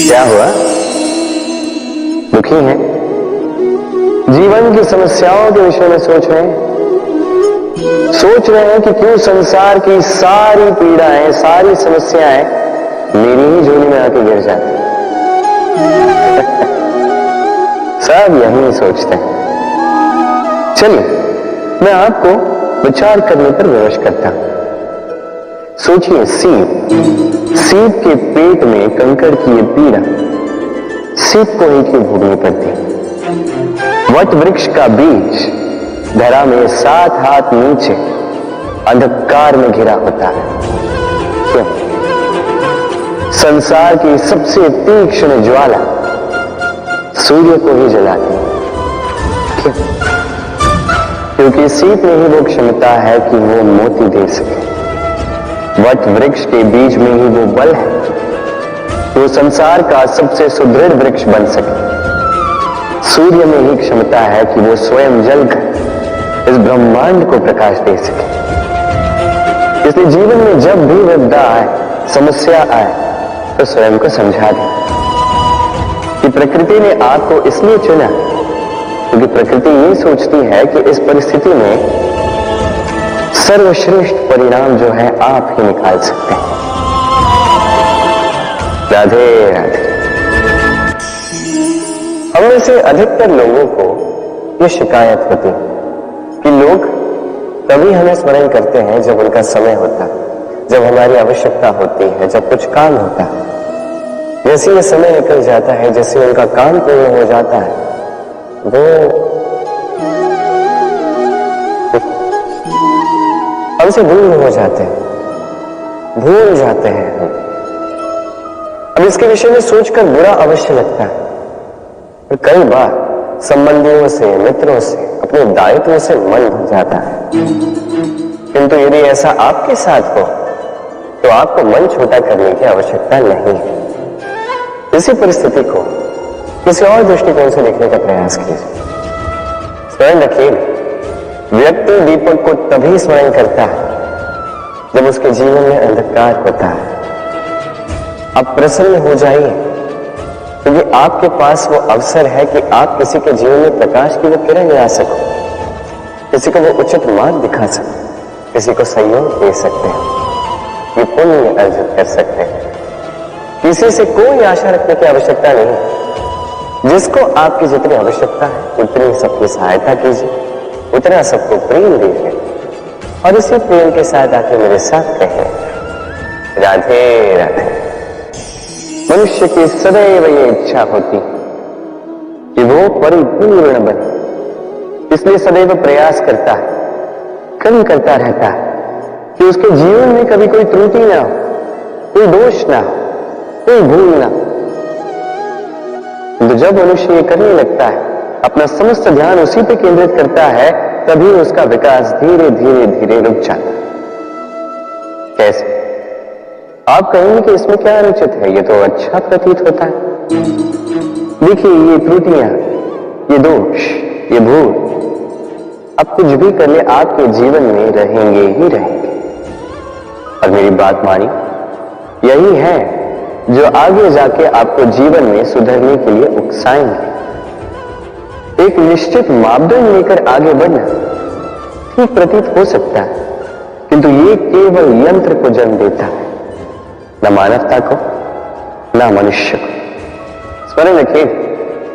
क्या हुआ? दुखी हैं? जीवन की समस्याओं के विषय में सोच रहे हैं? सोच रहे हैं कि क्यों संसार की सारी पीड़ाएं, सारी समस्याएं मेरी ही झोली में आके गिर जाती हैं। सब यही सोचते हैं। चलिए मैं आपको विचार करने पर विवश करता हूं। सोचिए, सीप के पेट में कंकड़ की ये पीड़ा सीप को ही क्यों भोगनी पड़ती? वट वृक्ष का बीज धरा में 7 हाथ नीचे अंधकार में घिरा होता है। क्यों? संसार की सबसे तीक्ष्ण ज्वाला सूर्य को ही जलाती है। क्यों? क्योंकि सीप में ही वो क्षमता है कि वो मोती दे सके। वट वृक्ष के बीज में ही वो बल है, वो संसार का सबसे सुदृढ़ वृक्ष बन सके। सूर्य में ही क्षमता है कि वो स्वयं जलकर इस ब्रह्मांड को प्रकाश दे सके। इसलिए जीवन में जब भी विपदा आए, समस्या आए, तो स्वयं को समझा दें कि प्रकृति ने आपको इसलिए चुना क्योंकि प्रकृति ये सोचती है कि इस परिस्थिति में सर्वश्रेष्ठ परिणाम जो है आप ही निकाल सकते हैं। राधे राधे। हम में से अधिकतर लोगों को ये शिकायत होती है कि लोग तभी हमें स्मरण करते हैं जब उनका समय होता है, जब हमारी आवश्यकता होती है, जब कुछ काम होता है। जैसे ये समय निकल जाता है, जैसे उनका काम पूर्ण हो जाता है, वो हमसे दूर हो जाते हैं, भूल जाते हैं हम। अब इसके विषय में सोचकर बुरा अवश्य लगता है। और कई बार संबंधियों से, मित्रों से, अपने दायित्वों से मन भर जाता है। किंतु यदि ऐसा आपके साथ हो तो आपको मन छोटा करने की आवश्यकता नहीं है। इसी परिस्थिति को किसी और दृष्टिकोण से देखने का प्रयास कीजिए। स्मरण रखिए, व्यक्ति दीपक को तभी स्मरण करता है जब उसके जीवन में अंधकार होता है। आप प्रसन्न हो जाइए क्योंकि आपके पास वो अवसर है कि आप किसी के जीवन में प्रकाश की वो किरण ला सको, किसी को वो उचित मार्ग दिखा सको, किसी को सहयोग दे सकते हैं, ये पुण्य अर्जित कर सकते हैं। किसी से कोई आशा रखने की आवश्यकता नहीं। जिसको आपकी जितनी आवश्यकता है उतनी सबकी सहायता कीजिए, उतना सबको प्रेम दीजिए और इसी प्रेम के साथ आके मेरे साथ कहें, राधे राधे। मनुष्य की सदैव ये इच्छा होती कि वो परिपूर्ण बने, इसलिए सदैव प्रयास करता है, कभी करता रहता है कि उसके जीवन में कभी कोई त्रुटि ना हो, कोई दोष ना हो, कोई भूल ना हो। तो जब मनुष्य ये करने लगता है, अपना समस्त ध्यान उसी पे केंद्रित करता है, तभी उसका विकास धीरे धीरे धीरे रुक जाता है। कैसे? आप कहेंगे कि इसमें क्या अनुचित है, ये तो अच्छा प्रतीत होता है। देखिए, ये त्रुटियां, ये दोष, ये भूल, अब कुछ भी कर ले आपके जीवन में रहेंगे ही रहेंगे। और मेरी बात मानी, यही है जो आगे जाके आपको जीवन में सुधरने के लिए उकसाएंगे। एक निश्चित मापदंड लेकर आगे बढ़ना ठीक प्रतीत हो सकता है, किंतु ये केवल यंत्र को जन्म देता है, न मानवता को, न मनुष्य को। स्मरण रखिए,